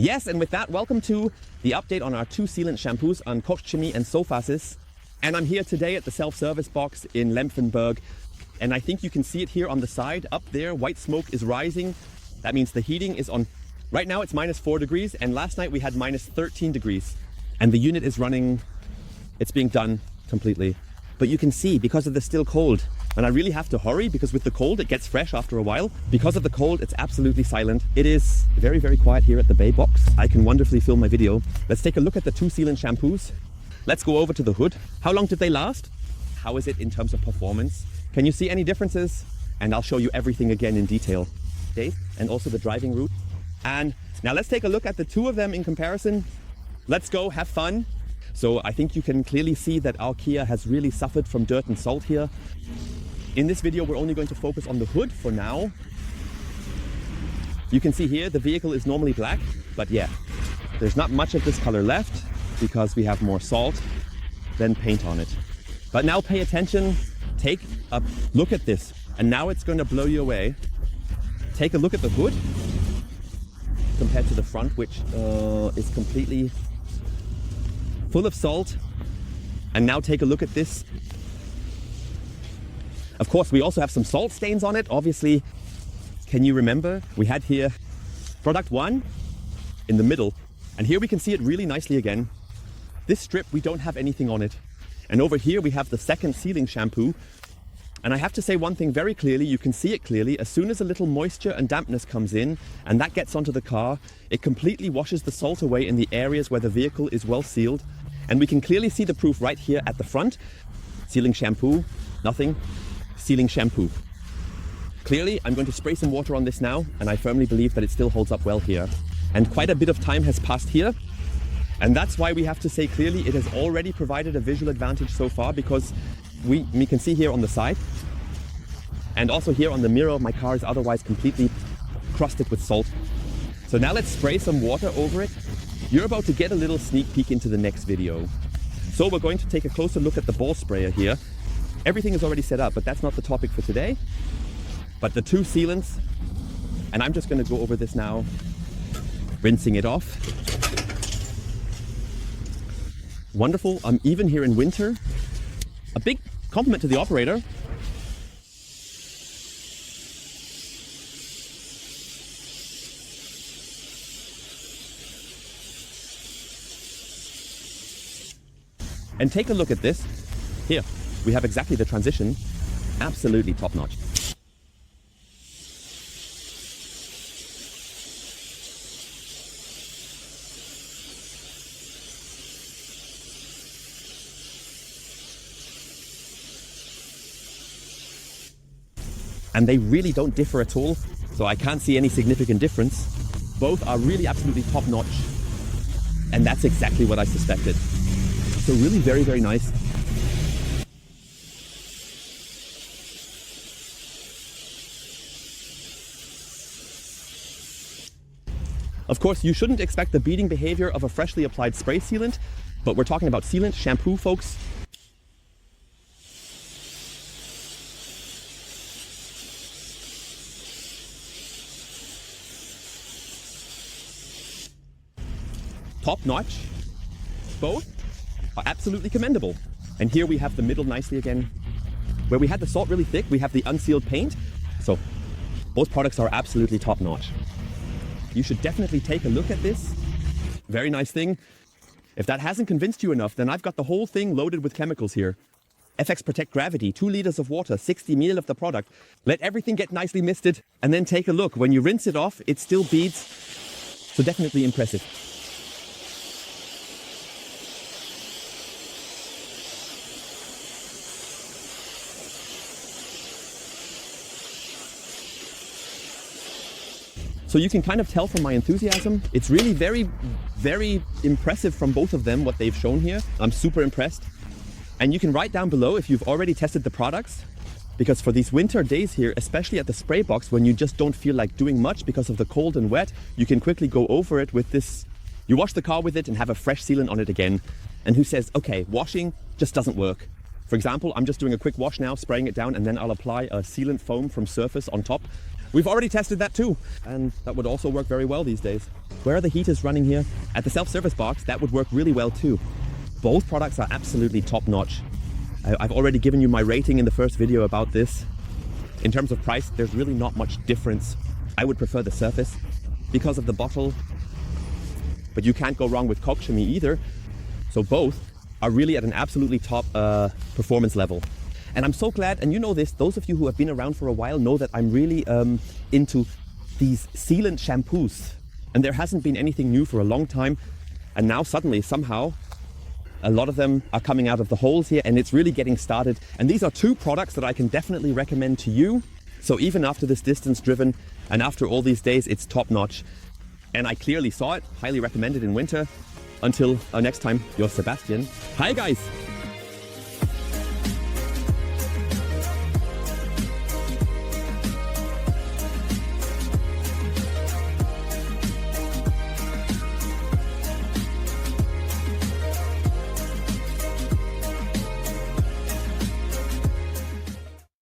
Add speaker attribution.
Speaker 1: Yes, and with that, welcome to the update on our two sealant shampoos on Koch Chemie and Serfaces. And I'm here today at the self-service box in Lempfenberg. And I think you can see it here on the side. Up there, white smoke is rising. That means the heating is on. Right now it's -4 degrees, and last night we had -13 degrees. And the unit is running, it's being done completely. But you can see, because of the still cold, and I really have to hurry because with the cold it gets fresh after a while. Because of the cold, it's absolutely silent. It is very, very quiet here at the bay box. I can wonderfully film my video. Let's take a look at the two sealant shampoos. Let's go over to the hood. How long did they last? How is it in terms of performance? Can you see any differences? And I'll show you everything again in detail. Okay, and also the driving route. And now let's take a look at the two of them in comparison. Let's go, have fun. So I think you can clearly see that our Kia has really suffered from dirt and salt here. In this video, we're only going to focus on the hood for now. You can see here, the vehicle is normally black, but yeah, there's not much of this color left because we have more salt than paint on it. But now pay attention, take a look at this, and now it's going to blow you away. Take a look at the hood compared to the front, which is completely full of salt. And now take a look at this. Of course, we also have some salt stains on it, obviously. Can you remember? We had here product 1 in the middle, and here we can see it really nicely again. This strip, we don't have anything on it. And over here we have the second sealing shampoo. And I have to say one thing very clearly, you can see it clearly. As soon as a little moisture and dampness comes in and that gets onto the car, it completely washes the salt away in the areas where the vehicle is well sealed. And we can clearly see the proof right here at the front. Sealing shampoo, nothing. Sealing shampoo. Clearly, I'm going to spray some water on this now, and I firmly believe that it still holds up well here. And quite a bit of time has passed here. And that's why we have to say clearly it has already provided a visual advantage so far, because we can see here on the side, and also here on the mirror, my car is otherwise completely crusted with salt. So now let's spray some water over it. You're about to get a little sneak peek into the next video. So we're going to take a closer look at the ball sprayer here. Everything is already set up, but that's not the topic for today. But the two sealants, and I'm just going to go over this now, rinsing it off. Wonderful, even here in winter. A big compliment to the operator. And take a look at this. Here, we have exactly the transition. Absolutely top notch. And they really don't differ at all, so I can't see any significant difference. Both are really absolutely top notch, and that's exactly what I suspected. So really very, very nice. Of course, you shouldn't expect the beading behavior of a freshly applied spray sealant, but we're talking about sealant shampoo, folks. Top notch. Both are absolutely commendable. And here we have the middle nicely again. Where we had the salt really thick, we have the unsealed paint. So both products are absolutely top notch. You should definitely take a look at this. Very nice thing. If that hasn't convinced you enough, then I've got the whole thing loaded with chemicals here. FX Protect Gravity, 2 liters of water, 60 ml of the product. Let everything get nicely misted and then take a look. When you rinse it off, it still beads. So definitely impressive. So you can kind of tell from my enthusiasm, it's really very, very impressive from both of them what they've shown here. I'm super impressed. And you can write down below if you've already tested the products, because for these winter days here, especially at the spray box, when you just don't feel like doing much because of the cold and wet, you can quickly go over it with this. You wash the car with it and have a fresh sealant on it again. And who says, okay, washing just doesn't work. For example, I'm just doing a quick wash now, spraying it down, and then I'll apply a sealant foam from Surface on top. We've already tested that too, and that would also work very well these days. Where are the heaters running here? At the self-service box, that would work really well too. Both products are absolutely top-notch. I've already given you my rating in the first video about this. In terms of price, there's really not much difference. I would prefer the Serface because of the bottle, but you can't go wrong with Koch Chemie either. So both are really at an absolutely top performance level. And I'm so glad, and you know this, those of you who have been around for a while know that I'm really into these sealant shampoos. And there hasn't been anything new for a long time. And now suddenly, somehow, a lot of them are coming out of the holes here, and it's really getting started. And these are two products that I can definitely recommend to you. So even after this distance driven and after all these days, it's top notch. And I clearly saw it, highly recommended in winter. Until next time, your Sebastian. Hi guys!